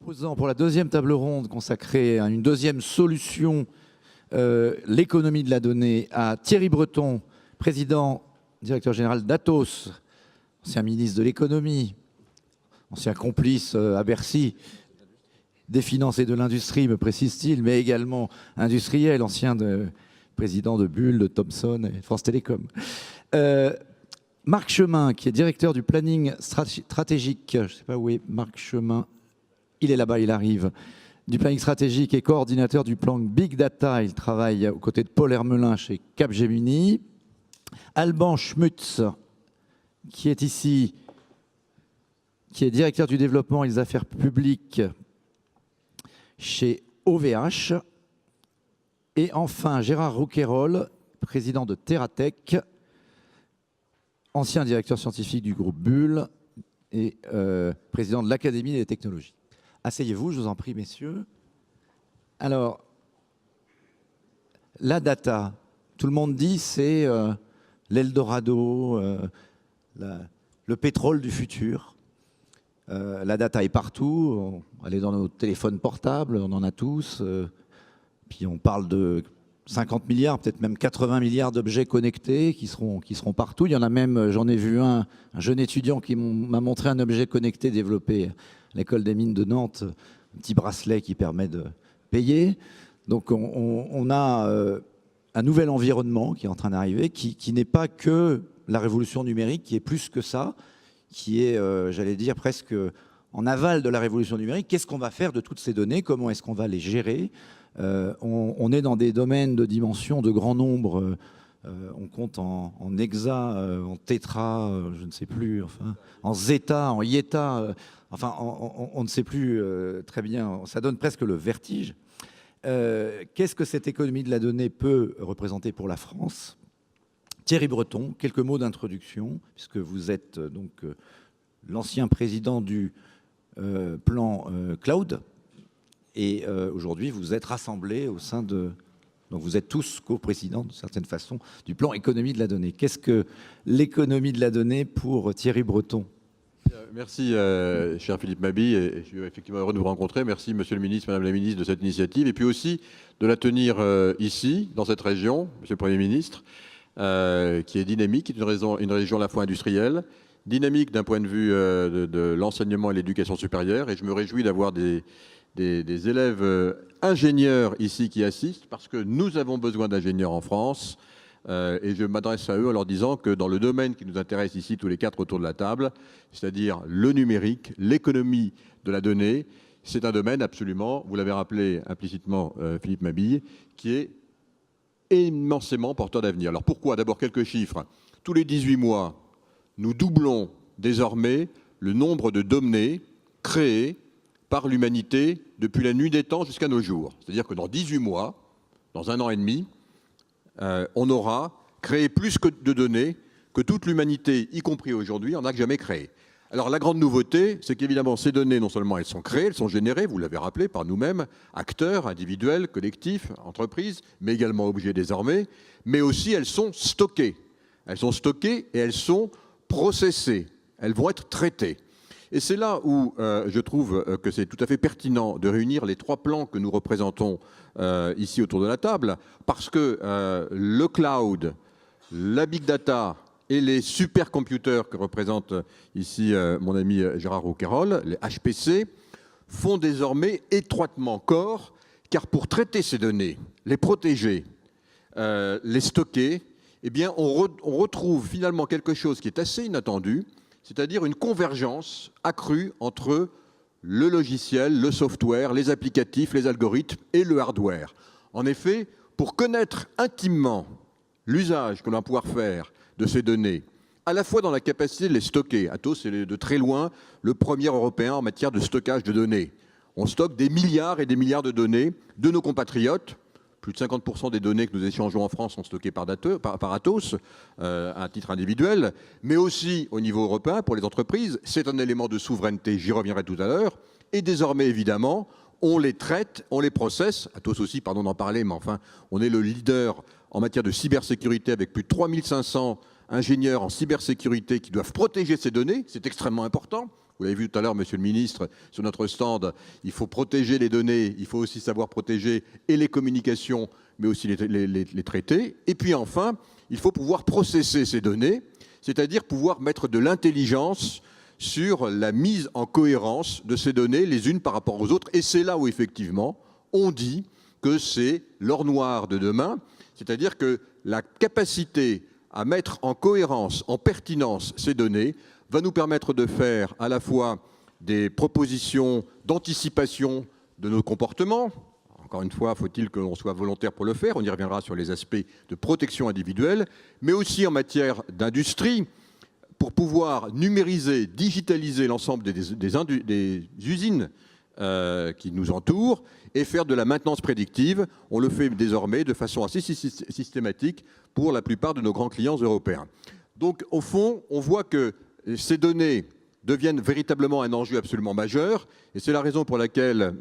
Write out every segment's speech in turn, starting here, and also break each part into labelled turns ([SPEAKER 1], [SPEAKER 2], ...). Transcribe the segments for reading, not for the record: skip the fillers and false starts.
[SPEAKER 1] Proposant pour la deuxième table ronde consacrée à une deuxième solution, l'économie de la donnée, à Thierry Breton, président, directeur général d'Atos, ancien ministre de l'économie, ancien complice à Bercy, des finances et de l'industrie, me précise-t-il, mais également industriel, ancien président de Bull, de Thomson et de France Télécom. Marc Chemin, qui est directeur du planning stratégique, je ne sais pas où est Marc Chemin, il est là-bas, il arrive, du planning stratégique et coordinateur du plan Big Data. Il travaille aux côtés de Paul Hermelin chez Capgemini. Alban Schmutz, qui est ici, qui est directeur du développement et des affaires publiques chez OVH. Et enfin, Gérard Rouquayrol, président de Terratech, ancien directeur scientifique du groupe Bull et président de l'Académie des technologies. Asseyez-vous, je vous en prie, messieurs. Alors, la data, tout le monde dit c'est l'Eldorado, le pétrole du futur. La data est partout, elle est dans nos téléphones portables, on en a tous. Puis on parle de 50 milliards, peut-être même 80 milliards d'objets connectés qui seront partout. Il y en a même, j'en ai vu un jeune étudiant qui m'a montré un objet connecté développé à l'école des mines de Nantes, un petit bracelet qui permet de payer. Donc on a un nouvel environnement qui est en train d'arriver, qui n'est pas que la révolution numérique, qui est plus que ça, qui est, j'allais dire, presque en aval de la révolution numérique. Qu'est-ce qu'on va faire de toutes ces données? Comment est-ce qu'on va les gérer? On est dans des domaines de dimension de grand nombre. On compte en hexa, en tétra, je ne sais plus, enfin, en zeta, en ieta, enfin, on ne sait plus très bien. Ça donne presque le vertige. Qu'est-ce que cette économie de la donnée peut représenter pour la France? Thierry Breton, quelques mots d'introduction, puisque vous êtes donc l'ancien président du plan Cloud. Et aujourd'hui, vous êtes rassemblés au sein de... Donc vous êtes tous co-présidents, d'une certaine façon, du plan économie de la donnée. Qu'est-ce que l'économie de la donnée pour Thierry Breton?
[SPEAKER 2] Merci, cher Philippe Mabille. Et je suis effectivement heureux de vous rencontrer. Merci, monsieur le ministre, madame la ministre, de cette initiative. Et puis aussi de la tenir ici, dans cette région, monsieur le Premier ministre, qui est dynamique, qui est une région à la fois industrielle, dynamique d'un point de vue de l'enseignement et l'éducation supérieure. Et je me réjouis d'avoir des élèves ingénieurs ici qui assistent, parce que nous avons besoin d'ingénieurs en France. Et je m'adresse à eux en leur disant que dans le domaine qui nous intéresse ici, tous les quatre autour de la table, c'est-à-dire le numérique, l'économie de la donnée, c'est un domaine absolument, vous l'avez rappelé implicitement Philippe Mabille, qui est immensément porteur d'avenir. Alors pourquoi? D'abord quelques chiffres. Tous les 18 mois, nous doublons désormais le nombre de données créées par l'humanité depuis la nuit des temps jusqu'à nos jours. C'est-à-dire que dans 18 mois, dans un an et demi, on aura créé plus de données que toute l'humanité, y compris aujourd'hui, en a jamais créé. Alors la grande nouveauté, c'est qu'évidemment ces données, non seulement elles sont créées, elles sont générées, vous l'avez rappelé, par nous-mêmes, acteurs, individuels, collectifs, entreprises, mais également objets désormais, mais aussi elles sont stockées. Elles sont stockées et elles sont processées. Elles vont être traitées. Et c'est là où je trouve que c'est tout à fait pertinent de réunir les trois plans que nous représentons ici autour de la table, parce que le cloud, la big data et les supercomputers que représente ici mon ami Gérard Rouquayrol, les HPC, font désormais étroitement corps, car pour traiter ces données, les protéger, les stocker, eh bien on retrouve finalement quelque chose qui est assez inattendu, c'est-à-dire une convergence accrue entre le logiciel, le software, les applicatifs, les algorithmes et le hardware. En effet, pour connaître intimement l'usage que l'on va pouvoir faire de ces données, à la fois dans la capacité de les stocker, Atos est de très loin le premier Européen en matière de stockage de données. On stocke des milliards et des milliards de données de nos compatriotes. Plus de 50% des données que nous échangeons en France sont stockées par Atos, à titre individuel, mais aussi au niveau européen pour les entreprises. C'est un élément de souveraineté, j'y reviendrai tout à l'heure. Et désormais, évidemment, on les traite, on les processe. Atos aussi, pardon d'en parler, mais enfin, on est le leader en matière de cybersécurité avec plus de 3500 ingénieurs en cybersécurité qui doivent protéger ces données. C'est extrêmement important. Vous l'avez vu tout à l'heure, Monsieur le Ministre, sur notre stand, il faut protéger les données, il faut aussi savoir protéger et les communications, mais aussi les traités. Et puis enfin, il faut pouvoir processer ces données, c'est-à-dire pouvoir mettre de l'intelligence sur la mise en cohérence de ces données les unes par rapport aux autres. Et c'est là où effectivement, on dit que c'est l'or noir de demain, c'est-à-dire que la capacité à mettre en cohérence, en pertinence ces données, va nous permettre de faire à la fois des propositions d'anticipation de nos comportements. Encore une fois, faut-il que l'on soit volontaire pour le faire. On y reviendra sur les aspects de protection individuelle, mais aussi en matière d'industrie, pour pouvoir numériser, digitaliser l'ensemble des usines qui nous entourent et faire de la maintenance prédictive. On le fait désormais de façon assez systématique pour la plupart de nos grands clients européens. Donc, au fond, on voit que ces données deviennent véritablement un enjeu absolument majeur, et c'est la raison pour laquelle,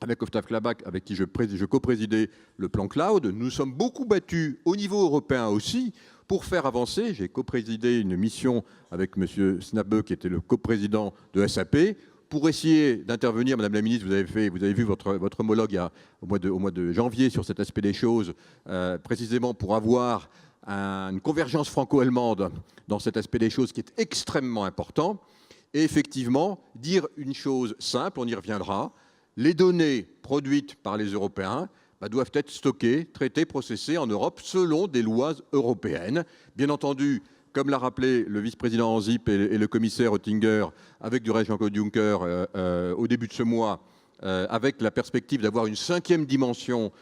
[SPEAKER 2] avec Octave Klabak, avec qui je coprésidais le plan Cloud, nous sommes beaucoup battus au niveau européen aussi pour faire avancer. J'ai coprésidé une mission avec M. Snabe, qui était le coprésident de SAP, pour essayer d'intervenir. Madame la ministre, vous avez vu votre homologue au mois de janvier sur cet aspect des choses, précisément pour avoir une convergence franco-allemande dans cet aspect des choses qui est extrêmement important. Et effectivement, dire une chose simple, on y reviendra, les données produites par les Européens doivent être stockées, traitées, processées en Europe selon des lois européennes. Bien entendu, comme l'a rappelé le vice-président Ansip et le commissaire Oettinger, avec du reste Jean-Claude Juncker au début de ce mois, avec la perspective d'avoir une 5e dimension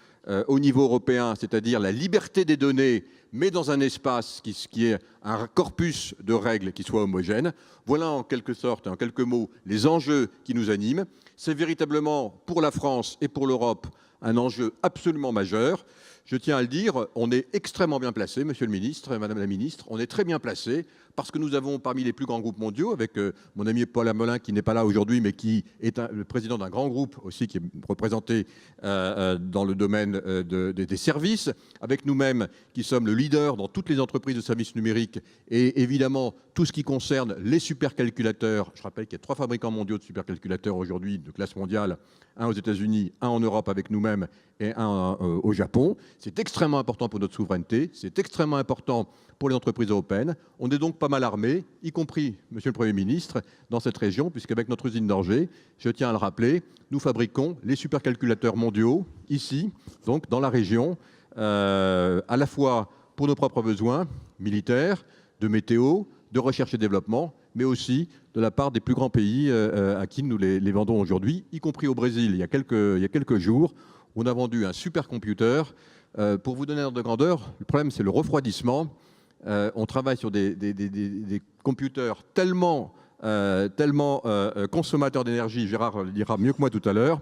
[SPEAKER 2] au niveau européen, c'est-à-dire la liberté des données, mais dans un espace qui est un corpus de règles qui soit homogène. Voilà en quelque sorte, en quelques mots, les enjeux qui nous animent. C'est véritablement pour la France et pour l'Europe un enjeu absolument majeur. Je tiens à le dire, on est extrêmement bien placé, Monsieur le Ministre, Madame la Ministre, on est très bien placé parce que nous avons parmi les plus grands groupes mondiaux, avec mon ami Paul Amelin qui n'est pas là aujourd'hui, mais qui est le président d'un grand groupe aussi qui est représenté dans le domaine des services, avec nous-mêmes qui sommes le leader dans toutes les entreprises de services numériques et évidemment tout ce qui concerne les supercalculateurs. Je rappelle qu'il y a 3 fabricants mondiaux de supercalculateurs aujourd'hui de classe mondiale, un aux États-Unis, un en Europe avec nous-mêmes et un au Japon. C'est extrêmement important pour notre souveraineté, c'est extrêmement important pour les entreprises européennes. On est donc pas mal armés, y compris, Monsieur le Premier ministre, dans cette région, puisqu'avec notre usine d'Angers, je tiens à le rappeler, nous fabriquons les supercalculateurs mondiaux, ici, donc dans la région, à la fois pour nos propres besoins militaires, de météo, de recherche et développement, mais aussi de la part des plus grands pays à qui nous les vendons aujourd'hui, y compris au Brésil, il y a quelques jours. On a vendu un supercomputer. Pour vous donner un ordre de grandeur, le problème c'est le refroidissement. On travaille sur des computers tellement consommateurs d'énergie, Gérard le dira mieux que moi tout à l'heure,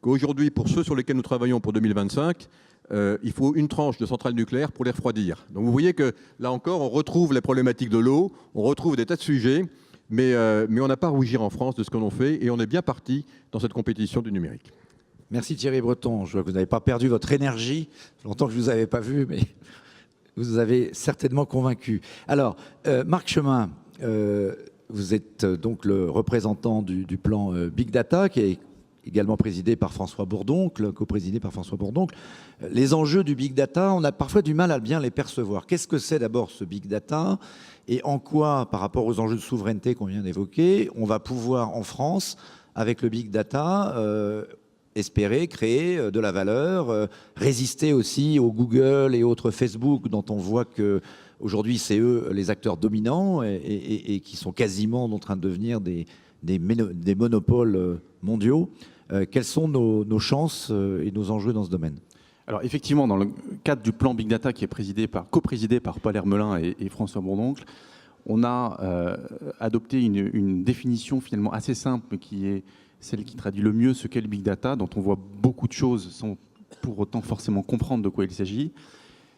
[SPEAKER 2] qu'aujourd'hui, pour ceux sur lesquels nous travaillons pour 2025, il faut une tranche de centrale nucléaire pour les refroidir. Donc vous voyez que là encore, on retrouve les problématiques de l'eau, on retrouve des tas de sujets, mais on n'a pas à rougir en France de ce que l'on fait et on est bien parti dans cette compétition du numérique.
[SPEAKER 1] Merci Thierry Breton. Je vois que vous n'avez pas perdu votre énergie. Ça fait longtemps que je ne vous avais pas vu, mais vous avez certainement convaincu. Alors, Marc Chemin, vous êtes donc le représentant du plan Big Data, qui est également présidé par François Bourdoncle, coprésidé par François Bourdoncle. Les enjeux du Big Data, on a parfois du mal à bien les percevoir. Qu'est-ce que c'est d'abord ce Big Data et en quoi, par rapport aux enjeux de souveraineté qu'on vient d'évoquer, on va pouvoir en France, avec le Big Data, espérer créer de la valeur, résister aussi au Google et autres Facebook dont on voit que aujourd'hui c'est eux les acteurs dominants et qui sont quasiment en train de devenir des monopoles mondiaux. Quelles sont nos chances et nos enjeux dans ce domaine ?
[SPEAKER 3] Alors effectivement, dans le cadre du plan Big Data qui est coprésidé par Paul Hermelin et François Bourdoncle, on a adopté une définition finalement assez simple qui est celle qui traduit le mieux ce qu'est le Big Data, dont on voit beaucoup de choses sans pour autant forcément comprendre de quoi il s'agit.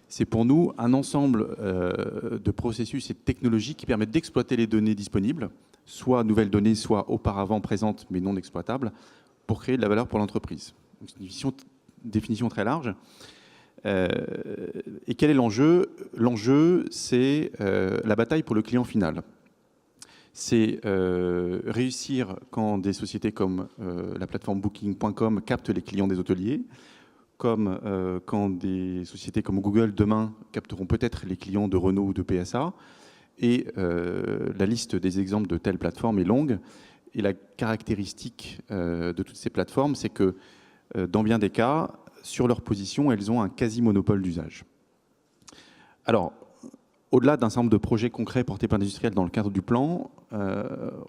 [SPEAKER 3] C'est pour nous un ensemble de processus et de technologies qui permettent d'exploiter les données disponibles, soit nouvelles données, soit auparavant présentes mais non exploitables, pour créer de la valeur pour l'entreprise. C'est une définition très large. Et quel est l'enjeu? L'enjeu, c'est la bataille pour le client final. C'est réussir quand des sociétés comme la plateforme Booking.com captent les clients des hôteliers, comme quand des sociétés comme Google demain capteront peut-être les clients de Renault ou de PSA. Et la liste des exemples de telles plateformes est longue. Et la caractéristique de toutes ces plateformes, c'est que dans bien des cas, sur leur position, elles ont un quasi-monopole d'usage. Alors, au-delà d'un certain nombre de projets concrets portés par l'industriel dans le cadre du plan,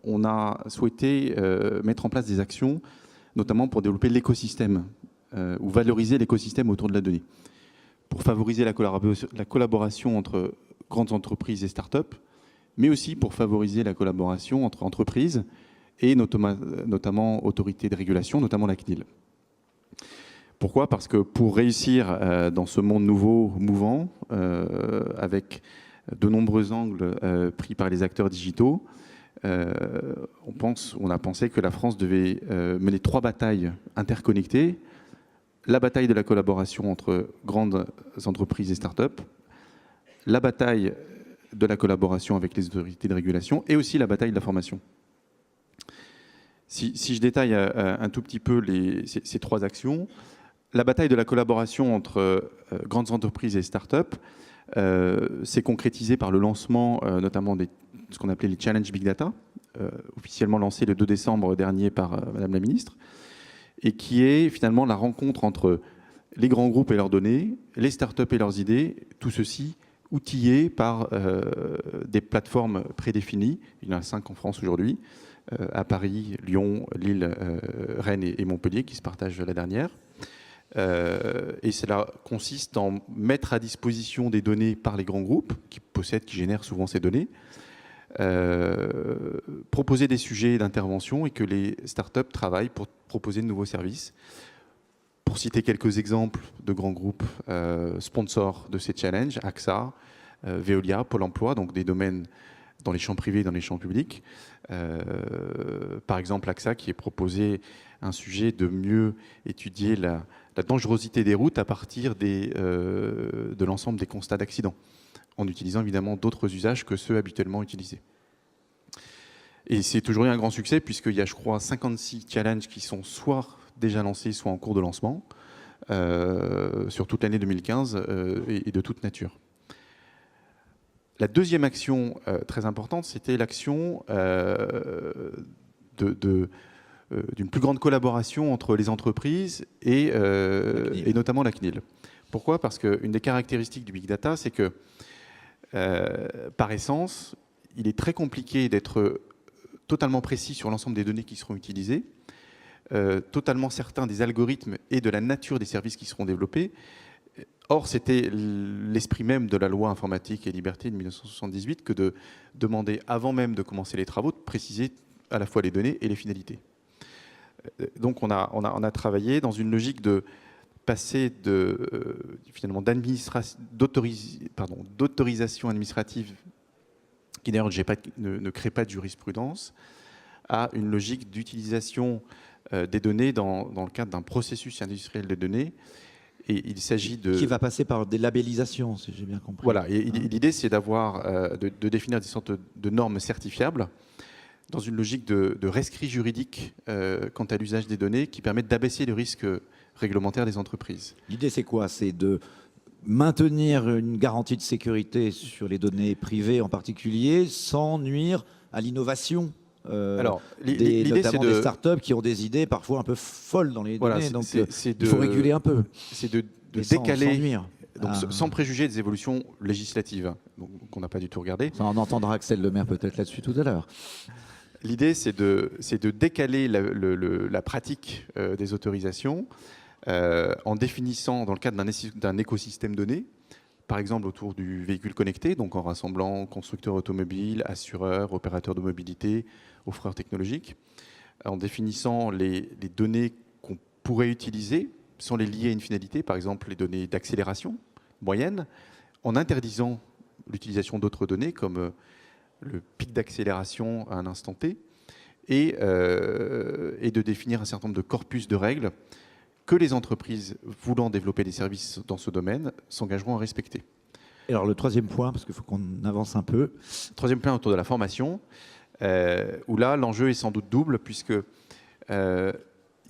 [SPEAKER 3] on a souhaité mettre en place des actions, notamment pour développer l'écosystème ou valoriser l'écosystème autour de la donnée, pour favoriser la collaboration entre grandes entreprises et start-up, mais aussi pour favoriser la collaboration entre entreprises et notamment autorités de régulation, notamment la CNIL. Pourquoi? Parce que pour réussir dans ce monde nouveau, mouvant, avec de nombreux angles pris par les acteurs digitaux, on a pensé que la France devait mener 3 batailles interconnectées. La bataille de la collaboration entre grandes entreprises et start-up, la bataille de la collaboration avec les autorités de régulation et aussi la bataille de la formation. Si je détaille un tout petit peu ces 3 actions, la bataille de la collaboration entre grandes entreprises et start-up s'est concrétisée par le lancement notamment de ce qu'on appelait les Challenge Big Data, officiellement lancé le 2 décembre dernier par Madame la Ministre, et qui est finalement la rencontre entre les grands groupes et leurs données, les start-up et leurs idées, tout ceci outillé par des plateformes prédéfinies. Il y en a 5 en France aujourd'hui, à Paris, Lyon, Lille, Rennes et Montpellier, qui se partagent la dernière. Et cela consiste en mettre à disposition des données par les grands groupes qui génèrent souvent ces données, proposer des sujets d'intervention et que les startups travaillent pour proposer de nouveaux services. Pour citer quelques exemples de grands groupes sponsors de ces challenges, AXA, Veolia, Pôle emploi, donc des domaines dans les champs privés et dans les champs publics. Par exemple, AXA qui est proposé un sujet de mieux étudier la dangerosité des routes à partir de l'ensemble des constats d'accidents, en utilisant évidemment d'autres usages que ceux habituellement utilisés. Et c'est toujours eu un grand succès puisqu'il y a, je crois, 56 challenges qui sont soit déjà lancés, soit en cours de lancement, sur toute l'année 2015 et de toute nature. La deuxième action très importante, c'était l'action d'une plus grande collaboration entre les entreprises et notamment la CNIL. Pourquoi? Parce qu'une des caractéristiques du Big Data, c'est que, par essence, il est très compliqué d'être totalement précis sur l'ensemble des données qui seront utilisées, totalement certain des algorithmes et de la nature des services qui seront développés. Or, c'était l'esprit même de la loi informatique et liberté de 1978 que de demander, avant même de commencer les travaux, de préciser à la fois les données et les finalités. Donc, on a travaillé dans une logique de passer finalement d'autorisation administrative, qui d'ailleurs ne crée pas de jurisprudence, à une logique d'utilisation des données dans le cadre d'un processus industriel de données. Et il s'agit de...
[SPEAKER 1] Qui va passer par des labellisations, si j'ai bien compris.
[SPEAKER 3] Voilà, et l'idée c'est de définir des sortes de normes certifiables dans une logique de rescrit juridique quant à l'usage des données qui permettent d'abaisser le risque réglementaire des entreprises.
[SPEAKER 1] L'idée c'est quoi? C'est de maintenir une garantie de sécurité sur les données privées en particulier, sans nuire à l'innovation
[SPEAKER 3] Alors, l'idée c'est
[SPEAKER 1] des startups qui ont des idées parfois un peu folles dans les données, donc il faut réguler un peu.
[SPEAKER 3] C'est de
[SPEAKER 1] décaler, sans nuire.
[SPEAKER 3] Donc, sans préjuger des évolutions législatives, qu'on n'a pas du tout regardées.
[SPEAKER 1] On entendra Axel Lemaire peut-être là-dessus tout à l'heure.
[SPEAKER 3] L'idée c'est de décaler la pratique des autorisations en définissant dans le cadre d'un écosystème donné, par exemple autour du véhicule connecté, donc en rassemblant constructeurs automobiles, assureurs, opérateurs de mobilité, offreurs technologiques, en définissant les données qu'on pourrait utiliser sans les lier à une finalité, par exemple les données d'accélération moyenne, en interdisant l'utilisation d'autres données comme le pic d'accélération à un instant T, et de définir un certain nombre de corpus de règles que les entreprises voulant développer des services dans ce domaine s'engageront à respecter.
[SPEAKER 1] Et alors le troisième point, parce qu'il faut qu'on avance un peu.
[SPEAKER 3] Troisième point autour de la formation, où là, l'enjeu est sans doute double, puisque il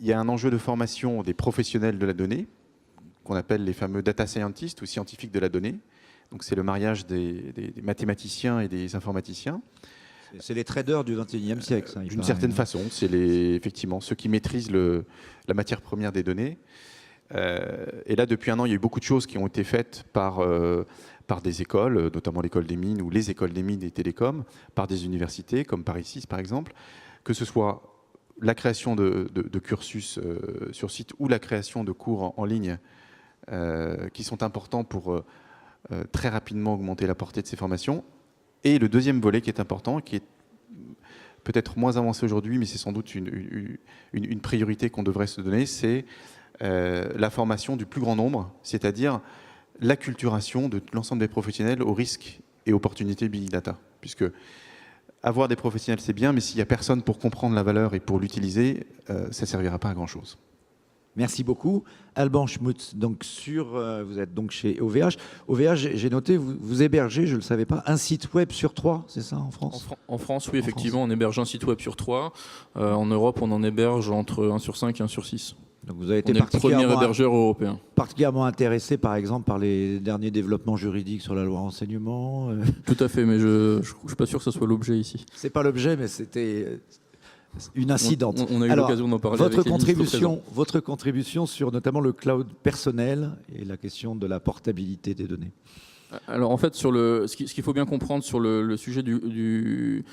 [SPEAKER 3] y a un enjeu de formation des professionnels de la donnée, qu'on appelle les fameux data scientists ou scientifiques de la donnée. Donc c'est le mariage des mathématiciens et des informaticiens.
[SPEAKER 1] C'est les traders du XXIe siècle.
[SPEAKER 3] D'une certaine façon, c'est effectivement ceux qui maîtrisent la matière première des données. Et là, depuis un an, il y a eu beaucoup de choses qui ont été faites par des écoles, notamment l'école des mines ou les écoles des mines et télécoms, par des universités comme Paris 6 par exemple, que ce soit la création de cursus sur site ou la création de cours en ligne qui sont importants pour très rapidement augmenter la portée de ces formations. Et le deuxième volet qui est important, qui est peut-être moins avancé aujourd'hui, mais c'est sans doute une priorité qu'on devrait se donner, c'est la formation du plus grand nombre, c'est-à-dire l'acculturation de l'ensemble des professionnels aux risques et opportunités Big Data. Puisque avoir des professionnels, c'est bien, mais s'il n'y a personne pour comprendre la valeur et pour l'utiliser, ça ne servira pas à grand-chose.
[SPEAKER 1] Merci beaucoup. Alban Schmutz, donc vous êtes donc chez OVH. OVH, j'ai noté, vous hébergez, je ne le savais pas, un site web sur 3, c'est ça, en France?
[SPEAKER 4] En France, oui, effectivement, on héberge un site web sur 3. En Europe, on en héberge entre 1 sur 5 et 1 sur 6.
[SPEAKER 1] Donc vous avez été
[SPEAKER 4] On est le premier hébergeur européen.
[SPEAKER 1] Particulièrement intéressé, par exemple, par les derniers développements juridiques sur la loi renseignement.
[SPEAKER 4] Tout à fait, mais je ne suis pas sûr que ce soit l'objet ici.
[SPEAKER 1] C'est pas l'objet, mais c'était une incidente.
[SPEAKER 4] On a eu l'occasion d'en parler avec les ministres
[SPEAKER 1] votre contribution sur notamment le cloud personnel et la question de la portabilité des données.
[SPEAKER 4] Alors en fait, ce qu'il faut bien comprendre sur le sujet du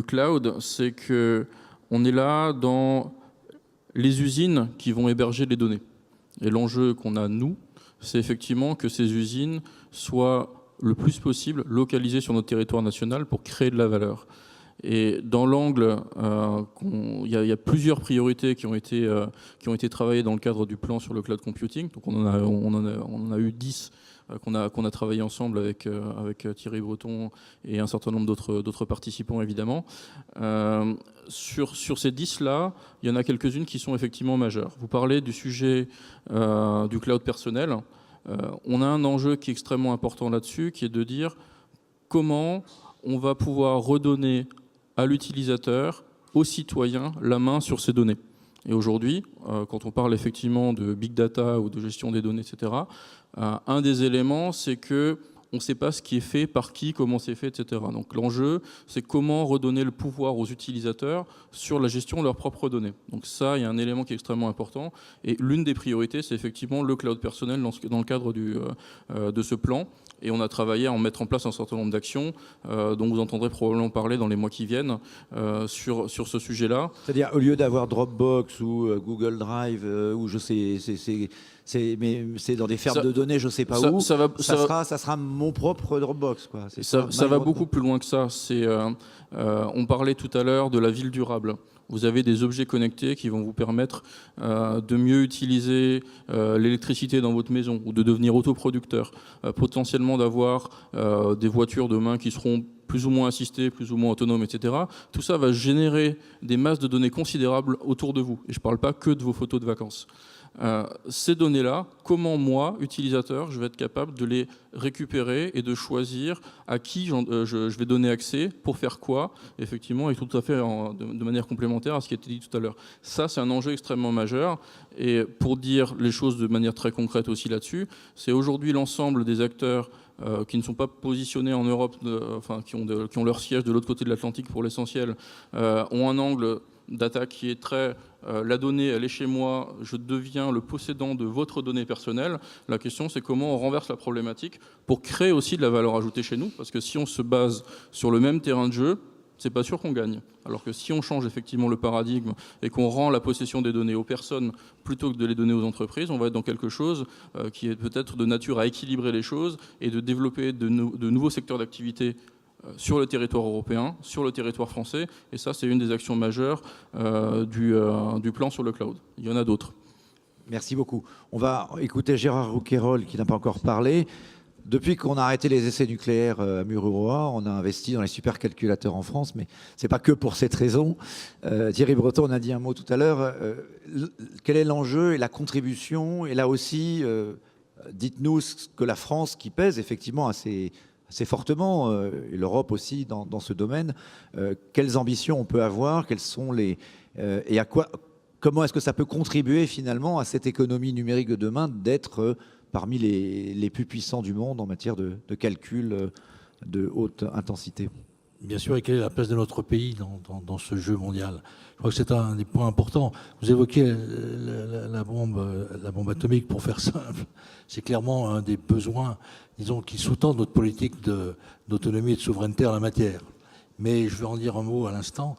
[SPEAKER 4] cloud, c'est qu'on est là dans les usines qui vont héberger les données. Et l'enjeu qu'on a, nous, c'est effectivement que ces usines soient le plus possible localisées sur notre territoire national pour créer de la valeur. Et dans l'angle, il y a plusieurs priorités qui ont été travaillées dans le cadre du plan sur le cloud computing. Donc on en a eu 10 qu'on a travaillé ensemble avec Thierry Breton et un certain nombre d'autres participants, évidemment. Sur ces 10-là, il y en a quelques-unes qui sont effectivement majeures. Vous parlez du sujet du cloud personnel. On a un enjeu qui est extrêmement important là-dessus, qui est de dire comment on va pouvoir redonner à l'utilisateur, aux citoyens, la main sur ces données. Et aujourd'hui, quand on parle effectivement de big data ou de gestion des données, etc., un des éléments, c'est que on ne sait pas ce qui est fait, par qui, comment c'est fait, etc. Donc l'enjeu, c'est comment redonner le pouvoir aux utilisateurs sur la gestion de leurs propres données. Donc ça, il y a un élément qui est extrêmement important. Et l'une des priorités, c'est effectivement le cloud personnel dans le cadre de ce plan. Et on a travaillé à en mettre en place un certain nombre d'actions dont vous entendrez probablement parler dans les mois qui viennent sur ce sujet-là.
[SPEAKER 1] C'est-à-dire, au lieu d'avoir Dropbox ou Google Drive, ou je sais, c'est dans des fermes de données, je ne sais pas où, ça sera mon propre Dropbox, quoi.
[SPEAKER 4] Ça va beaucoup plus loin que ça. On parlait tout à l'heure de la ville durable. Vous avez des objets connectés qui vont vous permettre de mieux utiliser l'électricité dans votre maison ou de devenir autoproducteur, potentiellement d'avoir des voitures demain qui seront plus ou moins assistées, plus ou moins autonomes, etc. Tout ça va générer des masses de données considérables autour de vous. Et je ne parle pas que de vos photos de vacances. Ces données-là, comment moi, utilisateur, je vais être capable de les récupérer et de choisir à qui je vais donner accès, pour faire quoi, effectivement, et tout à fait de manière complémentaire à ce qui a été dit tout à l'heure. Ça, c'est un enjeu extrêmement majeur. Et pour dire les choses de manière très concrète aussi là-dessus, c'est aujourd'hui l'ensemble des acteurs qui ne sont pas positionnés en Europe, qui ont leur siège de l'autre côté de l'Atlantique pour l'essentiel, ont un angle d'attaque qui est très la donnée, elle est chez moi, je deviens le possédant de votre donnée personnelle. La question, c'est comment on renverse la problématique pour créer aussi de la valeur ajoutée chez nous, parce que si on se base sur le même terrain de jeu, c'est pas sûr qu'on gagne. Alors que si on change effectivement le paradigme et qu'on rend la possession des données aux personnes plutôt que de les donner aux entreprises, on va être dans quelque chose qui est peut-être de nature à équilibrer les choses et de développer de nouveaux secteurs d'activité sur le territoire européen, sur le territoire français. Et ça, c'est une des actions majeures du plan sur le cloud. Il y en a d'autres.
[SPEAKER 1] Merci beaucoup. On va écouter Gérard Rouquayrol qui n'a pas encore parlé. Depuis qu'on a arrêté les essais nucléaires à Mururoa, on a investi dans les supercalculateurs en France, mais ce n'est pas que pour cette raison. Thierry Breton en a dit un mot tout à l'heure. Quel est l'enjeu et la contribution? Et là aussi, dites-nous ce que la France, qui pèse effectivement assez fortement, et l'Europe aussi dans ce domaine, quelles ambitions on peut avoir, quelles sont et comment est-ce que ça peut contribuer finalement à cette économie numérique de demain d'être parmi les plus puissants du monde en matière de calcul de haute intensité?
[SPEAKER 5] Bien sûr, et quelle est la place de notre pays dans ce jeu mondial? Je crois que c'est un des points importants. Vous évoquez la bombe atomique, pour faire simple. C'est clairement un des besoins, disons, qui sous-tendent notre politique d'autonomie et de souveraineté en la matière. Mais je vais en dire un mot à l'instant.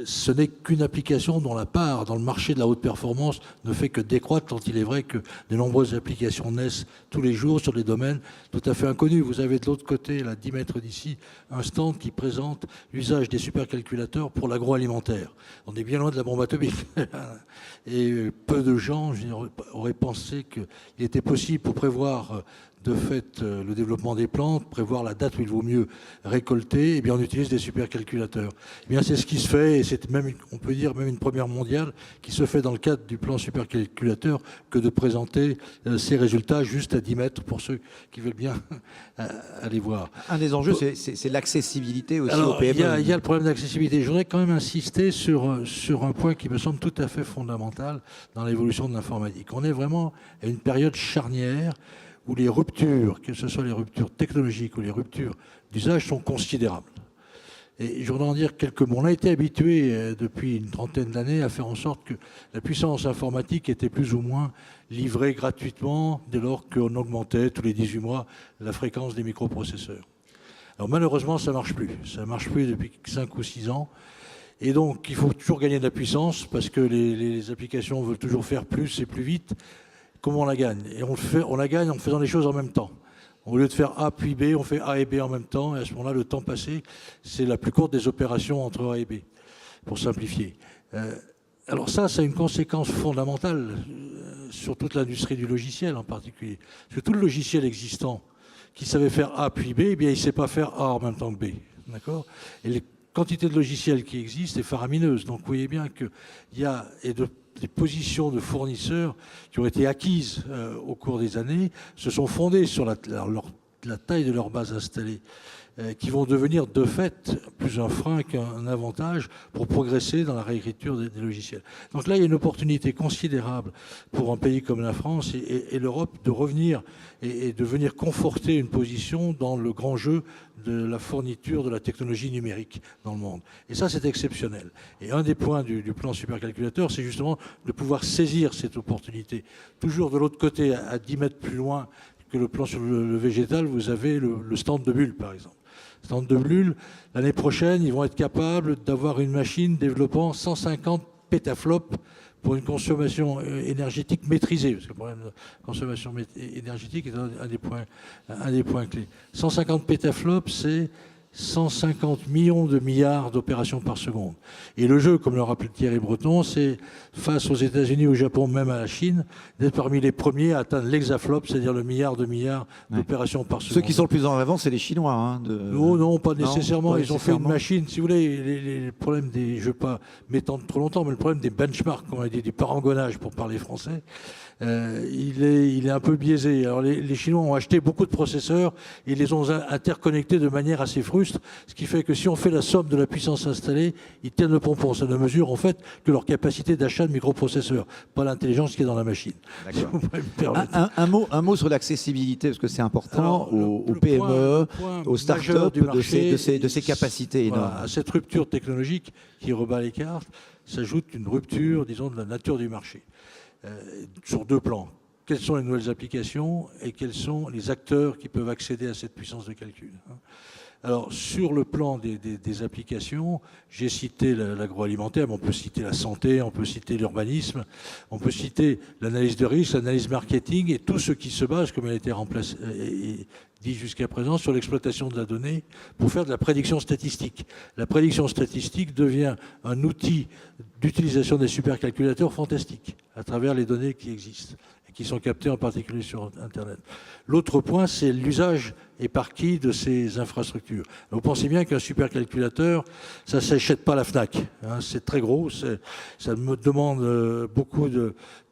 [SPEAKER 5] Ce n'est qu'une application dont la part dans le marché de la haute performance ne fait que décroître, tant il est vrai que de nombreuses applications naissent tous les jours sur des domaines tout à fait inconnus. Vous avez de l'autre côté, à 10 mètres d'ici, un stand qui présente l'usage des supercalculateurs pour l'agroalimentaire. On est bien loin de la bombe atomique. Et peu de gens auraient pensé qu'il était possible, pour prévoir de fait le développement des plantes, prévoir la date où il vaut mieux récolter, eh bien on utilise des supercalculateurs. Eh bien c'est ce qui se fait, et c'est même, on peut dire, même une première mondiale qui se fait dans le cadre du plan supercalculateur, que de présenter ces résultats juste à 10 mètres pour ceux qui veulent bien aller voir.
[SPEAKER 1] Un des enjeux, c'est l'accessibilité aussi
[SPEAKER 5] aux
[SPEAKER 1] PME.
[SPEAKER 5] Il y a le problème d'accessibilité. Je voudrais quand même insister sur un point qui me semble tout à fait fondamental dans l'évolution de l'informatique. On est vraiment à une période charnière où les ruptures, que ce soit les ruptures technologiques ou les ruptures d'usage, sont considérables. Et je voudrais en dire quelques mots. On a été habitué depuis une trentaine d'années à faire en sorte que la puissance informatique était plus ou moins livrée gratuitement dès lors qu'on augmentait tous les 18 mois la fréquence des microprocesseurs. Alors malheureusement, ça ne marche plus. Ça ne marche plus depuis 5 ou 6 ans. Et donc, il faut toujours gagner de la puissance parce que les applications veulent toujours faire plus et plus vite. Comment on la gagne? Et on la gagne en faisant les choses en même temps. Au lieu de faire A puis B, on fait A et B en même temps. Et à ce moment-là, le temps passé, c'est la plus courte des opérations entre A et B, pour simplifier. Alors ça a une conséquence fondamentale sur toute l'industrie du logiciel en particulier. Parce que tout le logiciel existant qui savait faire A puis B, eh bien, il ne sait pas faire A en même temps que B. D'accord? Et les quantités de logiciels qui existent est faramineuse. Donc vous voyez bien qu'il y a des positions de fournisseurs qui ont été acquises au cours des années se sont fondées sur la taille de leur base installée, qui vont devenir de fait plus un frein qu'un avantage pour progresser dans la réécriture des logiciels. Donc là, il y a une opportunité considérable pour un pays comme la France et l'Europe de revenir et de venir conforter une position dans le grand jeu de la fourniture de la technologie numérique dans le monde. Et ça, c'est exceptionnel. Et un des points du plan supercalculateur, c'est justement de pouvoir saisir cette opportunité. Toujours de l'autre côté, à 10 mètres plus loin que le plan sur le végétal, vous avez le stand de Bull, par exemple. Stand de Bull, l'année prochaine, ils vont être capables d'avoir une machine développant 150 pétaflops pour une consommation énergétique maîtrisée, parce que le problème de consommation énergétique est un des points clés. 150 pétaflops, c'est 150 millions de milliards d'opérations par seconde. Et le jeu, comme le rappelait Thierry Breton, c'est, face aux États-Unis, au Japon, même à la Chine, d'être parmi les premiers à atteindre l'hexaflop, c'est-à-dire le milliard de milliards d'opérations par seconde.
[SPEAKER 1] Ceux qui sont le plus en avance, c'est les Chinois. Hein,
[SPEAKER 5] non, pas nécessairement.
[SPEAKER 1] Pas
[SPEAKER 5] Ils ont fait une machine, si vous voulez, les problèmes je ne veux pas m'étendre trop longtemps, mais le problème des benchmarks, comme on a dit, du parangonnage pour parler français, il est un peu biaisé. Alors les Chinois ont acheté beaucoup de processeurs et les ont interconnectés de manière assez fruste, ce qui fait que si on fait la somme de la puissance installée, ils tiennent le pompon. Ça ne mesure en fait que leur capacité d'achat de microprocesseurs, pas l'intelligence qui est dans la machine. Si
[SPEAKER 1] un mot sur l'accessibilité, parce que c'est important. Alors, aux PME, aux start-up de ces capacités énormes.
[SPEAKER 5] Voilà, à cette rupture technologique qui rebat les cartes, s'ajoute une rupture, disons, de la nature du marché. Sur 2 plans. Quelles sont les nouvelles applications et quels sont les acteurs qui peuvent accéder à cette puissance de calcul? Alors, sur le plan des applications, j'ai cité l'agroalimentaire, mais on peut citer la santé, on peut citer l'urbanisme, on peut citer l'analyse de risque, l'analyse marketing et tout ce qui se base, comme elle a été dit jusqu'à présent, sur l'exploitation de la donnée pour faire de la prédiction statistique. La prédiction statistique devient un outil d'utilisation des supercalculateurs fantastique à travers les données qui existent et qui sont captés en particulier sur Internet. L'autre point, c'est l'usage et par qui de ces infrastructures. Vous pensez bien qu'un supercalculateur, ça ne s'achète pas à la FNAC. Hein, c'est très gros, ça me demande beaucoup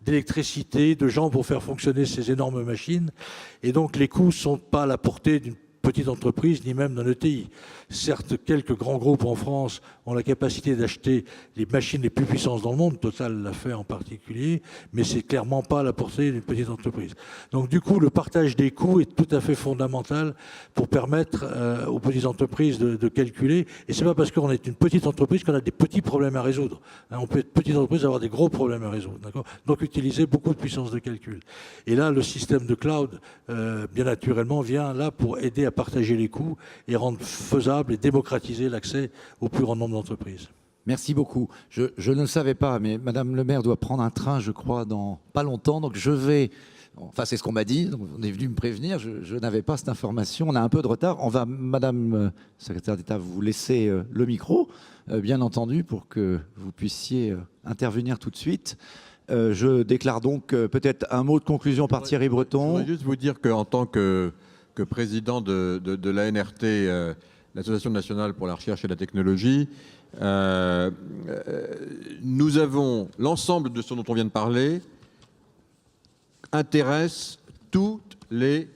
[SPEAKER 5] d'électricité, de gens pour faire fonctionner ces énormes machines. Et donc les coûts ne sont pas à la portée d'une petite entreprise, ni même d'un ETI. Certes, quelques grands groupes en France ont la capacité d'acheter les machines les plus puissantes dans le monde, Total l'a fait en particulier, mais c'est clairement pas à la portée d'une petite entreprise. Donc du coup, le partage des coûts est tout à fait fondamental pour permettre aux petites entreprises de calculer. Et c'est pas parce qu'on est une petite entreprise qu'on a des petits problèmes à résoudre. Hein, on peut être petite entreprise et avoir des gros problèmes à résoudre. Donc utiliser beaucoup de puissance de calcul. Et là, le système de cloud, bien naturellement, vient là pour aider à partager les coûts et rendre faisable et démocratiser l'accès au plus grand nombre d'entreprises.
[SPEAKER 1] Merci beaucoup. Je ne le savais pas, mais Madame le maire doit prendre un train, je crois, dans pas longtemps. Donc je vais... Enfin, c'est ce qu'on m'a dit. Donc on est venu me prévenir. Je n'avais pas cette information. On a un peu de retard. On va, Madame secrétaire d'État, vous laisser le micro, bien entendu, pour que vous puissiez intervenir tout de suite. Je déclare donc peut-être un mot de conclusion par Thierry Breton.
[SPEAKER 2] Je voudrais juste vous dire qu'en tant que président de l'ANRT, l'Association nationale pour la recherche et la technologie, nous avons l'ensemble de ce dont on vient de parler intéresse toutes les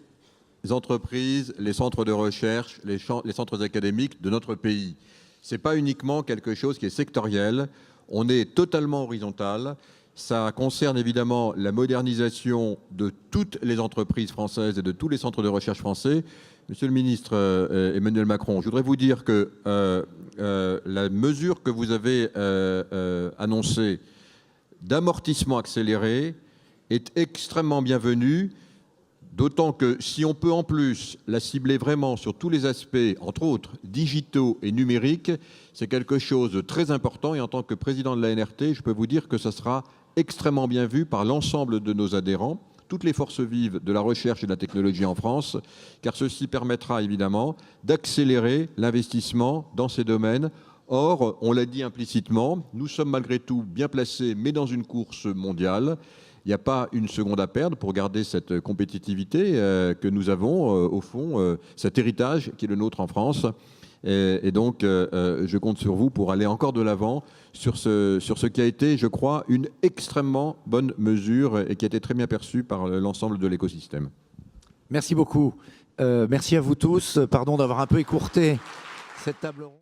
[SPEAKER 2] entreprises, les centres de recherche, les centres académiques de notre pays. Ce n'est pas uniquement quelque chose qui est sectoriel, on est totalement horizontal. Ça concerne évidemment la modernisation de toutes les entreprises françaises et de tous les centres de recherche français. Monsieur le ministre Emmanuel Macron, je voudrais vous dire que la mesure que vous avez annoncée d'amortissement accéléré est extrêmement bienvenue, d'autant que si on peut en plus la cibler vraiment sur tous les aspects, entre autres digitaux et numériques, c'est quelque chose de très important. Et en tant que président de l'ANRT, je peux vous dire que ça sera extrêmement bien vu par l'ensemble de nos adhérents, toutes les forces vives de la recherche et de la technologie en France, car ceci permettra évidemment d'accélérer l'investissement dans ces domaines. Or, on l'a dit implicitement, nous sommes malgré tout bien placés, mais dans une course mondiale. Il n'y a pas une seconde à perdre pour garder cette compétitivité que nous avons, au fond, cet héritage qui est le nôtre en France. Et donc, je compte sur vous pour aller encore de l'avant sur ce qui a été, je crois, une extrêmement bonne mesure et qui a été très bien perçue par l'ensemble de l'écosystème.
[SPEAKER 1] Merci beaucoup. Merci à vous tous. Pardon d'avoir un peu écourté cette table ronde.